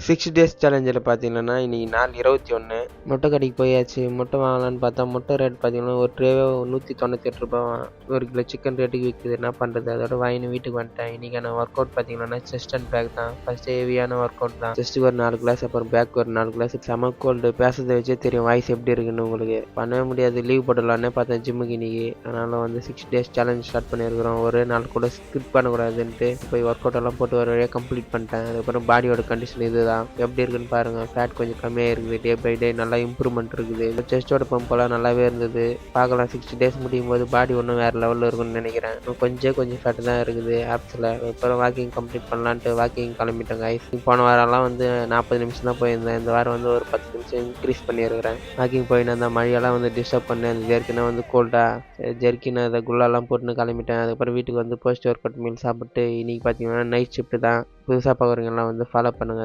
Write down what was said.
6 days சேலஞ்சில் பார்த்தீங்கன்னா இன்றைக்கி நாள் 21. முட்டை கடைக்கு போயாச்சு. முட்டை வாங்கலான்னு பார்த்தா முட்டை ரேட் பார்த்தீங்கன்னா ஒரு ட்ரேவே ₹198 ஒரு கிலோ சிக்கன் ரேட்டுக்கு விற்குது. என்ன பண்ணுறது, அதோட வாங்கின்னு வீட்டுக்கு வந்துட்டேன். இன்றைக்கான ஒர்க் அவுட் பார்த்தீங்கன்னா செஸ்ட் அண்ட் பேக் தான். ஃபஸ்ட்டு ஹெவியான ஒர்க் அவுட் தான். செஸ்ட்டுக்கு ஒரு 4 கிளாஸ், அப்புறம் பேக் ஒரு 4 கிளாஸ். செம கோல்டு, பேசுறதை வச்சே தெரியும் வாய்ஸ் எப்படி இருக்குன்னு உங்களுக்கு. பண்ணவே முடியாது, லீவ் போட்டுடலான்னே பார்த்தேன் ஜிம்முக்கு இன்றைக்கி. அதனால் வந்து 6 டேஸ் சேலஞ்ச் ஸ்டார்ட் பண்ணியிருக்கிறோம். ஒரே நாள் கூட ஸ்கிப் பண்ணக்கூடாதுன்ட்டு போய் ஒர்க் அவுட் எல்லாம் போட்டு ஒரு வழியாக கம்ப்ளீட் பண்ணிட்டேன். அதுக்கப்புறம் பாடியோட கண்டிஷன் இதுதான், எப்படி இருக்குன்னு பாருங்க. ஃபேட் கொஞ்சம் கம்மியாக இருக்குது, டே பை டே நல்லா இம்ப்ரூவ்மெண்ட் இருக்குது. செஸ்டோட பம்பெல்லாம் நல்லாவே இருந்தது. பார்க்கலாம் 60 டேஸ் முடியும் போது பாடி ஒன்றும் வேறு லெவலில் இருக்குன்னு நினைக்கிறேன். கொஞ்சம் ஃபேட் தான் இருக்குது ஆப்ஸில். அப்புறம் வாக்கிங் கம்ப்ளீட் பண்ணலான்ட்டு வாக்கிங் கிளம்பிட்டேன் கைஸ். போன வாரம்லாம் வந்து 40 நிமிஷம் தான் போயிருந்தேன். இந்த வாரம் வந்து ஒரு 10 நிமிஷம் இன்க்ரீஸ் பண்ணியிருக்கிறேன். வாக்கிங் போயின்னு அந்த மழையெல்லாம் வந்து டிஸ்டர்ப் பண்ணேன். அந்த ஜெர்க்கினா வந்து கோல்டாக ஜெர்க்கின் அதை குள்ளாலாம் போட்டுன்னு கிளம்பிட்டேன். அதுக்கப்புறம் வீட்டுக்கு வந்து போஸ்ட் ஒர்க் அவுட் மீல் சாப்பிட்டு இன்றைக்கி பார்த்தீங்கன்னா நைட் ஷிஃப்ட்டு தான். புதுசாக பார்க்குறவங்கலாம் வந்து ஃபாலோ பண்ணுங்கள்.